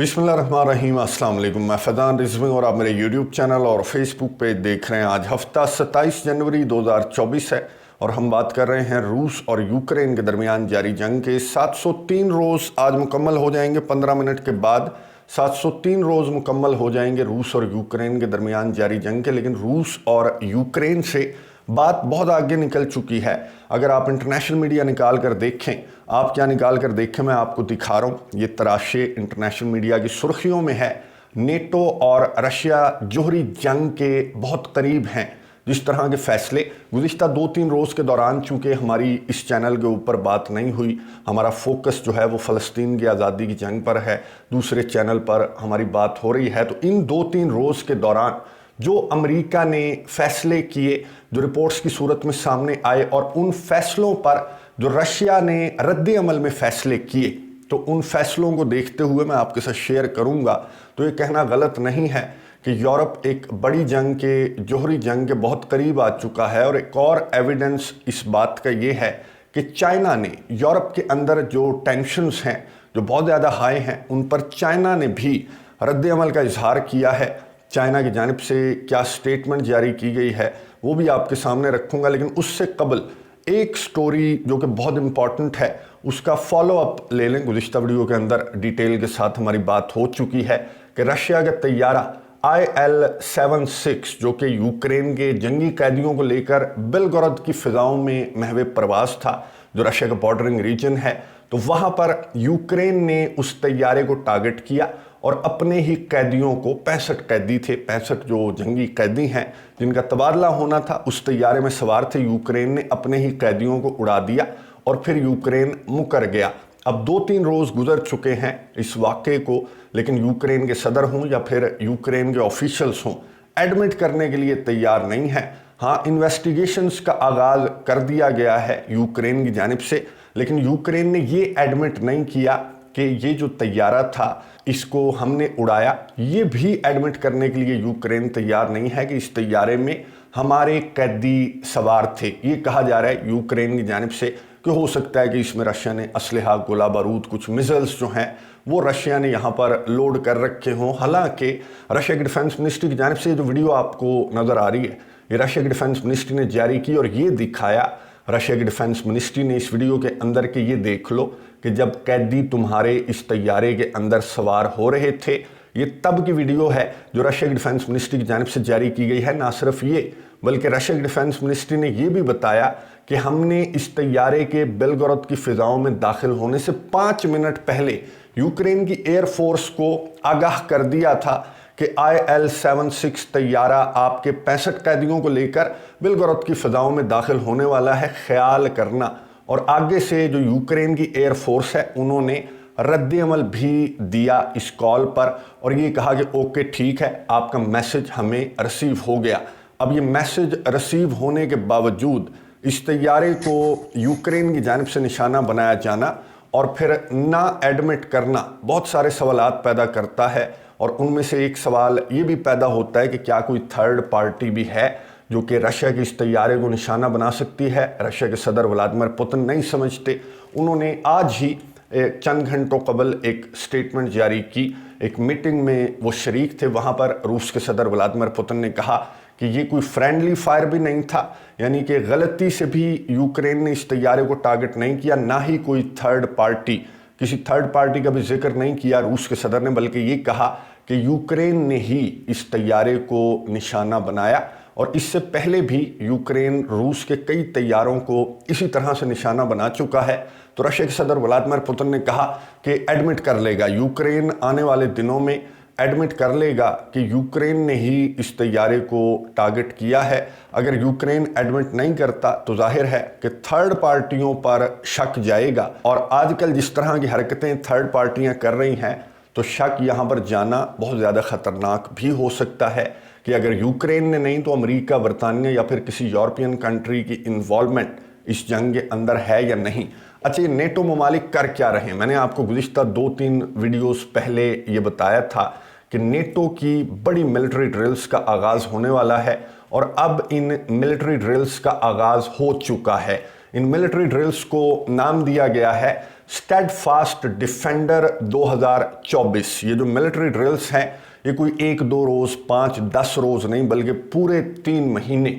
बिस्मिल्लाहिर्रहमानिर्रहीम। अस्सलाम वालेकुम। मैं फैज़ान रिजवी और आप मेरे यूट्यूब चैनल और फेसबुक पे देख रहे हैं। आज हफ्ता 27 जनवरी 2024 है और हम बात कर रहे हैं रूस और यूक्रेन के दरमियान जारी जंग के 703 रोज़ आज मुकम्मल हो जाएंगे। 15 मिनट के बाद 703 रोज़ मुकम्मल हो जाएंगे रूस और यूक्रेन के दरमियान जारी जंग के। लेकिन रूस और यूक्रेन से बात बहुत आगे निकल चुकी है। अगर आप इंटरनेशनल मीडिया निकाल कर देखें, आप क्या निकाल कर देखें, मैं आपको दिखा रहा हूँ। ये तराशे इंटरनेशनल मीडिया की सुर्खियों में है। नेटो और रशिया जोहरी जंग के बहुत करीब हैं। जिस तरह के फैसले गुज़िश्ता 2-3 रोज़ के दौरान, चूँकि हमारी इस चैनल के ऊपर बात नहीं हुई, हमारा फोकस जो है वो फ़लस्तीन की आज़ादी की जंग पर है, दूसरे चैनल पर हमारी बात हो रही है। तो इन 2-3 रोज़ के दौरान जो अमेरिका ने फ़ैसले किए, जो रिपोर्ट्स की सूरत में सामने आए, और उन फैसलों पर जो रशिया ने रद्द अमल में फ़ैसले किए, तो उन फैसलों को देखते हुए मैं आपके साथ शेयर करूंगा। तो ये कहना गलत नहीं है कि यूरोप एक बड़ी जंग के, जोहरी जंग के बहुत करीब आ चुका है। और एक और एविडेंस इस बात का ये है कि चाइना ने यूरोप के अंदर जो टेंशन्स हैं, जो बहुत ज़्यादा हाई हैं, उन पर चाइना ने भी रद्द अमल का इजहार किया है। चाइना की जानिब से क्या स्टेटमेंट जारी की गई है वो भी आपके सामने रखूंगा। लेकिन उससे कबल एक स्टोरी जो कि बहुत इंपॉर्टेंट है, उसका फॉलो अप ले लें। गुज़िश्ता वीडियो के अंदर डिटेल के साथ हमारी बात हो चुकी है कि रशिया का तैयारा IL-76 जो कि यूक्रेन के जंगी कैदियों को लेकर बेलगोरोद की फ़िज़ाओं में महवे प्रवास था, जो रशिया का बॉर्डरिंग रीजन है, तो वहाँ पर यूक्रेन ने उस तैयारे को टारगेट किया और अपने ही कैदियों को, 65 कैदी थे, 65 जो जंगी कैदी हैं जिनका तबादला होना था, उस तैयारे में सवार थे। यूक्रेन ने अपने ही कैदियों को उड़ा दिया और फिर यूक्रेन मुकर गया। अब 2-3 रोज़ गुजर चुके हैं इस वाक़े को, लेकिन यूक्रेन के सदर हों या फिर यूक्रेन के ऑफिशियल्स हों, एडमिट करने के लिए तैयार नहीं है। हाँ, इन्वेस्टिगेशंस का आगाज़ कर दिया गया है यूक्रेन की जानिब से, लेकिन यूक्रेन ने ये एडमिट नहीं किया कि ये जो तैयारा था इसको हमने उड़ाया। ये भी एडमिट करने के लिए यूक्रेन तैयार नहीं है कि इस तैयारे में हमारे कैदी सवार थे। ये कहा जा रहा है यूक्रेन की जानिब से कि हो सकता है कि इसमें रशिया ने असलहा, गोला बारूद, कुछ मिसाइल्स जो हैं वो रशिया ने यहाँ पर लोड कर रखे हों। हालांकि रशिया की डिफेंस मिनिस्ट्री की जानिब से जो वीडियो आपको नज़र आ रही है, ये रशिया की डिफेंस मिनिस्ट्री ने जारी की और ये दिखाया, रशिया की डिफेंस मिनिस्ट्री ने इस वीडियो के अंदर के ये देख लो कि जब कैदी तुम्हारे इस तैयारे के अंदर सवार हो रहे थे। ये तब की वीडियो है जो रशिया की डिफेंस मिनिस्ट्री की जानिब से जारी की गई है। ना सिर्फ ये, बल्कि रशिया की डिफेंस मिनिस्ट्री ने यह भी बताया कि हमने इस तैयारे के बेलगोरोद की फ़िज़ाओं में दाखिल होने से 5 मिनट पहले यूक्रेन की एयरफोर्स को आगाह कर दिया था कि IL-76 तैयारा आपके 65 कैदियों को लेकर बेलगोरोद की फ़िज़ाओं में दाखिल होने वाला है, ख्याल करना। और आगे से जो यूक्रेन की एयरफोर्स है उन्होंने रद्द अमल भी दिया इस कॉल पर और ये कहा कि ओके ठीक है, आपका मैसेज हमें रिसीव हो गया। अब ये मैसेज रिसीव होने के बावजूद इस तैयारे को यूक्रेन की जानिब से निशाना बनाया जाना और फिर ना एडमिट करना बहुत सारे सवालात पैदा करता है। और उनमें से एक सवाल ये भी पैदा होता है कि क्या कोई थर्ड पार्टी भी है जो कि रशिया के इस तैयारे को निशाना बना सकती है। रशिया के सदर व्लादिमीर पुतिन नहीं समझते। उन्होंने आज ही चंद घंटों कबल एक स्टेटमेंट जारी की। एक मीटिंग में वो शरीक थे, वहाँ पर रूस के सदर व्लादिमीर पुतिन ने कहा कि ये कोई फ्रेंडली फायर भी नहीं था, यानी कि गलती से भी यूक्रेन ने इस तैयारे को टारगेट नहीं किया, ना ही कोई थर्ड पार्टी, किसी थर्ड पार्टी का भी जिक्र नहीं किया रूस के सदर ने, बल्कि ये कहा कि यूक्रेन ने ही इस तैयारे को निशाना बनाया। और इससे पहले भी यूक्रेन रूस के कई तैयारों को इसी तरह से निशाना बना चुका है। तो रशिया के सदर व्लादिमीर पुतिन ने कहा कि एडमिट कर लेगा, यूक्रेन आने वाले दिनों में एडमिट कर लेगा कि यूक्रेन ने ही इस तैयारे को टारगेट किया है। अगर यूक्रेन एडमिट नहीं करता तो जाहिर है कि थर्ड पार्टियों पर शक जाएगा। और आजकल जिस तरह की हरकतें थर्ड पार्टियां कर रही हैं, तो शक यहाँ पर जाना बहुत ज़्यादा ख़तरनाक भी हो सकता है कि अगर यूक्रेन ने नहीं तो अमेरिका, बरतानिया या फिर किसी यूरोपियन कंट्री की इन्वॉल्वमेंट इस जंग के अंदर है या नहीं। अच्छा, ये नेटो ममालिक कर क्या रहे हैं? मैंने आपको गुज़िश्ता 2-3 वीडियोस पहले ये बताया था कि नेटो की बड़ी मिलिट्री ड्रिल्स का आगाज़ होने वाला है और अब इन मिलिट्री ड्रिल्स का आगाज़ हो चुका है। इन मिलिट्री ड्रिल्स को नाम दिया गया है स्टेडफास्ट डिफेंडर 2024। ये जो मिलिट्री ड्रिल्स हैं ये कोई 1-2 रोज़ 5-10 रोज़ नहीं बल्कि पूरे 3 महीने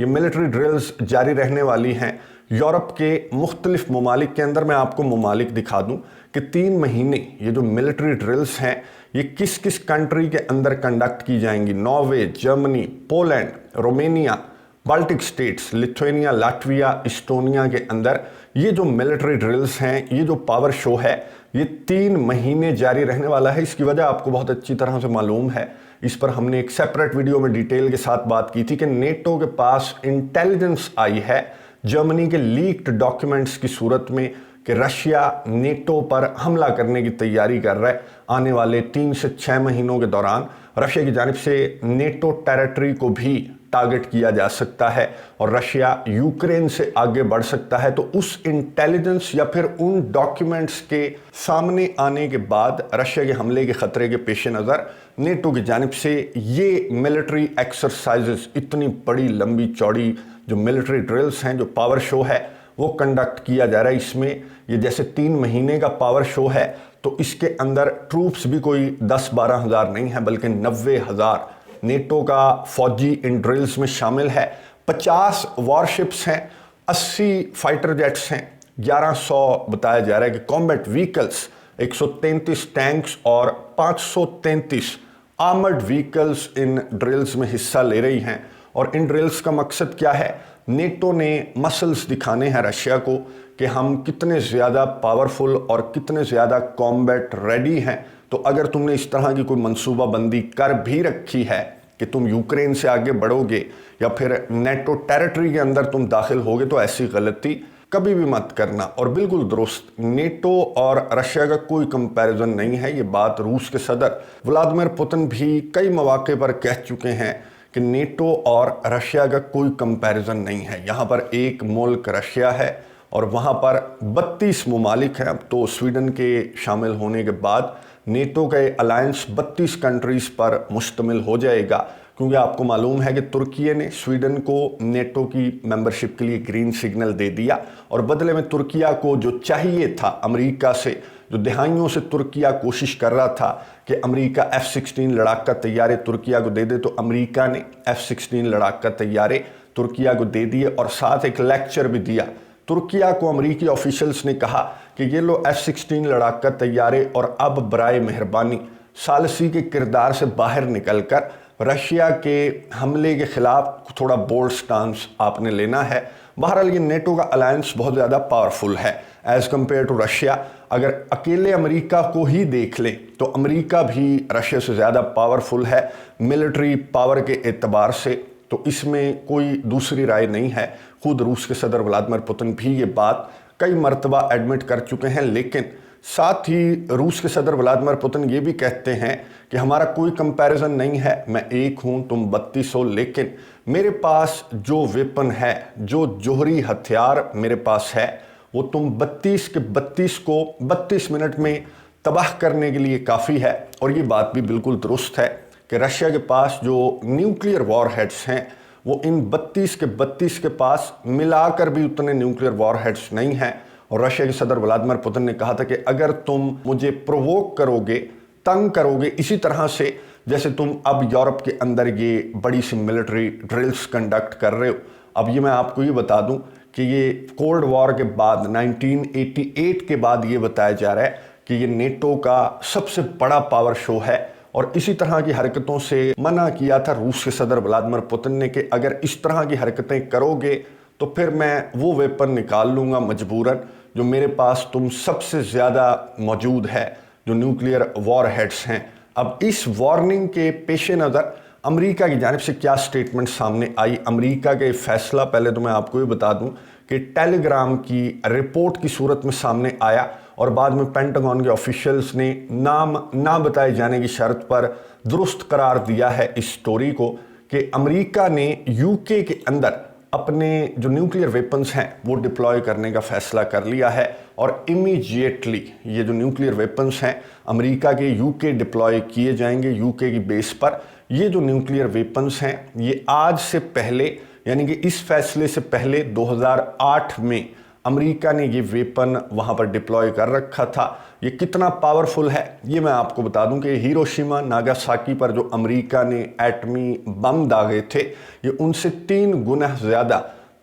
ये मिलिट्री ड्रिल्स जारी रहने वाली हैं यूरोप के मुख्तलिफ ममालिक के अंदर। मैं आपको ममालिक दिखा दूं कि 3 महीने ये जो मिलिट्री ड्रिल्स हैं ये किस किस कंट्री के अंदर कंडक्ट की जाएंगी। Norway, Germany, Poland, Romania, Baltic states, Lithuania, Latvia, Estonia के अंदर ये जो मिलिट्री ड्रिल्स हैं, ये जो पावर शो है, ये 3 महीने जारी रहने वाला है। इसकी वजह आपको बहुत अच्छी तरह से मालूम है। इस पर हमने एक सेपरेट वीडियो में डिटेल के साथ बात की थी कि नेटो के पास इंटेलिजेंस आई है जर्मनी के लीक्ड डॉक्यूमेंट्स की सूरत में कि रशिया नेटो पर हमला करने की तैयारी कर रहा है। आने वाले 3 से 6 महीनों के दौरान रशिया की जानिब से नेटो टेरिटरी को भी टारगेट किया जा सकता है और रशिया यूक्रेन से आगे बढ़ सकता है। तो उस इंटेलिजेंस या फिर उन डॉक्यूमेंट्स के सामने आने के बाद रशिया के हमले के खतरे के पेश नज़र नेटो की जानिब से ये मिलिट्री एक्सरसाइजेस, इतनी बड़ी लंबी चौड़ी जो मिलिट्री ड्रिल्स हैं, जो पावर शो है, वो कंडक्ट किया जा रहा है। इसमें ये जैसे 3 महीने का पावर शो है तो इसके अंदर ट्रूप्स भी कोई 10-12 हज़ार नहीं है बल्कि 90,000 नेटो का फौजी इन ड्रिल्स में शामिल है। 50 वॉरशिप्स हैं, 80 फाइटर जेट्स हैं, 1100 बताया जा रहा है कि कॉम्बैट व्हीकल्स, 133 टैंक्स और 533 आर्मर्ड व्हीकल्स इन ड्रिल्स में हिस्सा ले रही हैं। और इन ड्रिल्स का मकसद क्या है? नेटो ने मसल्स दिखाने हैं रशिया को कि हम कितने ज़्यादा पावरफुल और कितने ज़्यादा कॉम्बैट रेडी हैं। तो अगर तुमने इस तरह की कोई मंसूबाबंदी कर भी रखी है कि तुम यूक्रेन से आगे बढ़ोगे या फिर नेटो टेरिटरी के अंदर तुम दाखिल होगे, तो ऐसी गलती कभी भी मत करना। और बिल्कुल दुरुस्त, नेटो और रशिया का कोई कंपैरिजन नहीं है। ये बात रूस के सदर व्लादिमीर पुतिन भी कई मौके पर कह चुके हैं कि नेटो और रशिया का कोई कंपैरिजन नहीं है। यहाँ पर एक मुल्क रशिया है और वहाँ पर 32 ममालिक हैं। अब तो स्वीडन के शामिल होने के बाद नेटो का अलायंस 32 कंट्रीज़ पर मुश्तमिल हो जाएगा, क्योंकि आपको मालूम है कि तुर्की ने स्वीडन को नेटो की मेंबरशिप के लिए ग्रीन सिग्नल दे दिया और बदले में तुर्किया को जो चाहिए था अमेरिका से, जो दहाइयों से तुर्किया कोशिश कर रहा था कि अमेरिका F-16 लड़ाका तैयारे तुर्किया को दे दे, तो अमेरिका ने F-16 लड़ाका तैयारे तुर्किया को दे दिए और साथ एक लेक्चर भी दिया। तुर्किया को अमेरिकी ऑफिशियल्स ने कहा कि ये लो F-16 लड़ाका तैयारे और अब बराए मेहरबानी सालसी के किरदार से बाहर निकलकर रशिया के हमले के खिलाफ थोड़ा बोल्ड स्टांस आपने लेना है। बहरहाल ये नेटो का अलायंस बहुत ज़्यादा पावरफुल है एज़ कम्पेयर टू रशिया। अगर अकेले अमेरिका को ही देख लें तो अमेरिका भी रशिया से ज़्यादा पावरफुल है मिलिट्री पावर के एतबार से, तो इसमें कोई दूसरी राय नहीं है। खुद रूस के सदर व्लादिमीर पुतिन भी ये बात कई मरतबा एडमिट कर चुके हैं, लेकिन साथ ही रूस के सदर व्लादिमीर पुतिन ये भी कहते हैं कि हमारा कोई कंपैरिजन नहीं है, मैं एक हूँ तुम 32 हो, लेकिन मेरे पास जो वेपन है, जो जोहरी हथियार मेरे पास है, वो तुम 32 के 32 को 32 मिनट में तबाह करने के लिए काफ़ी है। और ये बात भी बिल्कुल दुरुस्त है कि रशिया के पास जो न्यूक्लियर वॉरहेड्स हैं वो इन 32 के 32 के पास मिलाकर भी उतने न्यूक्लियर वॉरहेड्स नहीं हैं। और रशिया के सदर व्लादिमीर पुतिन ने कहा था कि अगर तुम मुझे प्रोवोक करोगे, तंग करोगे इसी तरह से जैसे तुम अब यूरोप के अंदर ये बड़ी सी मिलिट्री ड्रिल्स कंडक्ट कर रहे हो। अब ये मैं आपको ये बता दूं कि ये कोल्ड वॉर के बाद 1988 के बाद ये बताया जा रहा है कि ये नेटो का सबसे बड़ा पावर शो है। और इसी तरह की हरकतों से मना किया था रूस के सदर व्लादिमीर पुतिन ने कि अगर इस तरह की हरकतें करोगे तो फिर मैं वो वेपन निकाल लूँगा मजबूरन जो मेरे पास तुम सबसे ज़्यादा मौजूद है, जो न्यूक्लियर वॉरहेड्स हैं। अब इस वार्निंग के पेश नज़र अमेरिका की जानिब से क्या स्टेटमेंट सामने आई, अमेरिका का फैसला पहले तो मैं आपको ये बता दूं कि टेलीग्राम की रिपोर्ट की सूरत में सामने आया और बाद में पेंटागन के ऑफिशियल्स ने नाम ना बताए जाने की शर्त पर दुरुस्त करार दिया है इस स्टोरी को कि अमेरिका ने यूके के अंदर अपने जो न्यूक्लियर वेपन्स हैं वो डिप्लॉय करने का फैसला कर लिया है और इमीडिएटली ये जो न्यूक्लियर वेपन्स हैं अमेरिका के यूके डिप्लॉय किए जाएंगे यूके की बेस पर। ये जो न्यूक्लियर वेपन्स हैं ये आज से पहले यानी कि इस फैसले से पहले 2008 में अमेरिका ने ये वेपन वहाँ पर डिप्लॉय कर रखा था। ये कितना पावरफुल है ये मैं आपको बता दूं कि हिरोशिमा नागासाकी पर जो अमेरिका ने एटमी बम दागे थे, ये उनसे 3 गुना ज़्यादा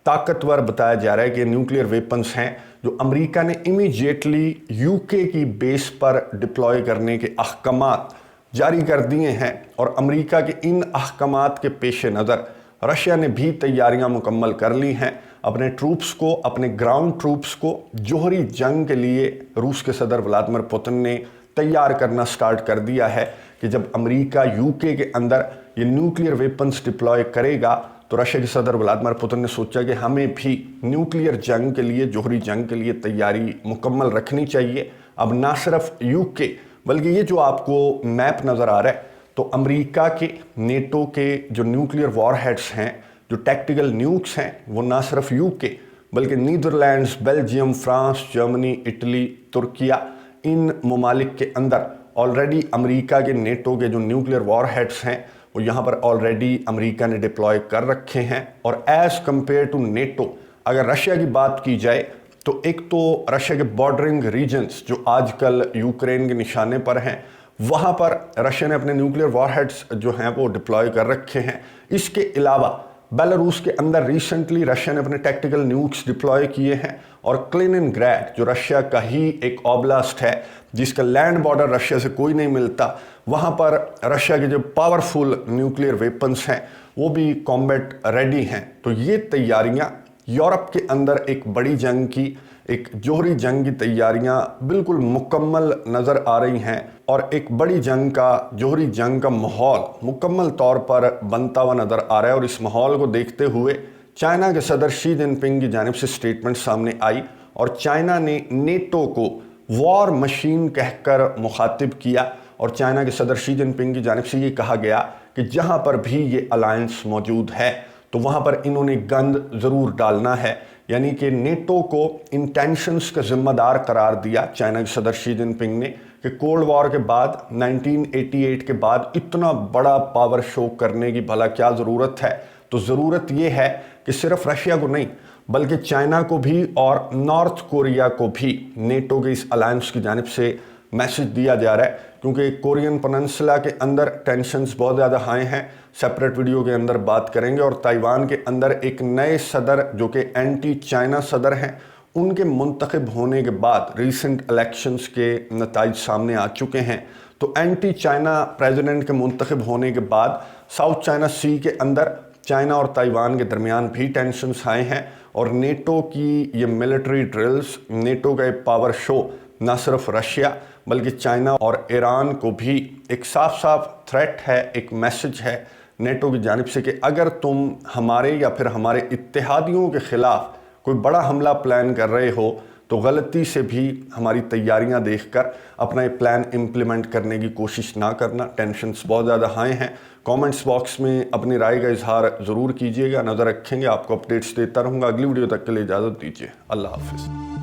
ताकतवर बताया जा रहा है कि न्यूक्लियर वेपन्स हैं जो अमेरिका ने इमीडिएटली यूके की बेस पर डिप्लॉय करने के अहकामात जारी कर दिए हैं। और अमेरिका के इन अहकामात के पेश नज़र रशिया ने भी तैयारियां मुकम्मल कर ली हैं। अपने ट्रूप्स को, अपने ग्राउंड ट्रूप्स को जोहरी जंग के लिए रूस के सदर व्लादिमीर पुतिन ने तैयार करना स्टार्ट कर दिया है कि जब अमेरिका यूके के अंदर ये न्यूक्लियर वेपन्स डिप्लॉय करेगा तो रशिया के सदर व्लादिमीर पुतिन ने सोचा कि हमें भी न्यूक्लियर जंग के लिए, जोहरी जंग के लिए तैयारी मुकम्मल रखनी चाहिए। अब ना सिर्फ यूके बल्कि ये जो आपको मैप नज़र आ रहा है, तो अमेरिका के, नेटो के जो न्यूक्लियर वॉरहेड्स हैं, जो टैक्टिकल न्यूक्स हैं, वो ना सिर्फ यूके बल्कि Netherlands, Belgium, France, Germany, Italy, Turkiye, इन ममालिक के अंदर ऑलरेडी अमेरिका के, नेटो के जो न्यूक्लियर वॉरहेड्स हैं वो यहाँ पर ऑलरेडी अमेरिका ने डिप्लॉय कर रखे हैं। और एज़ कम्पेयर टू नेटो अगर रशिया की बात की जाए तो एक तो रशिया के बॉर्डरिंग रीजन्स जो आजकल यूक्रेन के निशाने पर हैं, वहाँ पर रशिया ने अपने न्यूक्लियर वॉरहेड्स जो हैं वो डिप्लॉय कर रखे हैं। इसके अलावा बेलारूस के अंदर रिसेंटली रशिया ने अपने टैक्टिकल न्यूक्स डिप्लॉय किए हैं। और कलिनिनग्राड जो रशिया का ही एक ओब्लास्ट है जिसका लैंड बॉर्डर रशिया से कोई नहीं मिलता, वहाँ पर रशिया के जो पावरफुल न्यूक्लियर वेपन्स हैं वो भी कॉम्बैट रेडी हैं। तो ये तैयारियाँ यूरोप के अंदर एक बड़ी जंग की, एक जोहरी जंग की तैयारियां बिल्कुल मुकम्मल नज़र आ रही हैं। और एक बड़ी जंग का, जोहरी जंग का माहौल मुकम्मल तौर पर बनता हुआ नज़र आ रहा है। और इस माहौल को देखते हुए चाइना के सदर शी जिनपिंग की जानिब से स्टेटमेंट सामने आई और चाइना ने नेटो को वॉर मशीन कहकर मुखातिब किया। और चाइना के सदर शी जिनपिंग की जानिब से ये कहा गया कि जहाँ पर भी ये अलायंस मौजूद है तो वहाँ पर इन्होंने गंद ज़रूर डालना है, यानी कि नेटो को इन टेंशन्स का ज़िम्मेदार करार दिया चाइना के सदर शी जिनपिंग ने कि कोल्ड वॉर के बाद, 1988 के बाद इतना बड़ा पावर शो करने की भला क्या ज़रूरत है। तो ज़रूरत ये है कि सिर्फ रशिया को नहीं बल्कि चाइना को भी और नॉर्थ कोरिया को भी नेटो के इस अलायंस की जानिब से मैसेज दिया जा रहा है, क्योंकि कोरियन पेनिनसुला के अंदर टेंशन्स बहुत ज़्यादा हाई हैं। सेपरेट वीडियो के अंदर बात करेंगे। और ताइवान के अंदर एक नए सदर जो कि एंटी चाइना सदर हैं, उनके मुंतखब होने के बाद रीसेंट इलेक्शंस के नताइज सामने आ चुके हैं। तो एंटी चाइना प्रेसिडेंट के मुंतखब होने के बाद साउथ चाइना सी के अंदर चाइना और ताइवान के दरमियान भी टेंशन्स आए हैं। और नेटो की ये मिलिट्री ड्रिल्स, नेटो का ये पावर शो न सिर्फ रशिया बल्कि चाइना और ईरान को भी एक साफ साफ थ्रेट है, एक मैसेज है नेटो की जानिब से कि अगर तुम हमारे या फिर हमारे इत्तेहादियों के ख़िलाफ़ कोई बड़ा हमला प्लान कर रहे हो तो गलती से भी हमारी तैयारियां देखकर अपना ये प्लान इम्प्लीमेंट करने की कोशिश ना करना। टेंशन्स बहुत ज़्यादा हाई हैं। कमेंट्स बॉक्स में अपनी राय का इजहार ज़रूर कीजिएगा। नज़र रखेंगे, आपको अपडेट्स देता रहूँगा। अगली वीडियो तक के लिए इजाज़त दीजिए। अल्लाह हाफिज़।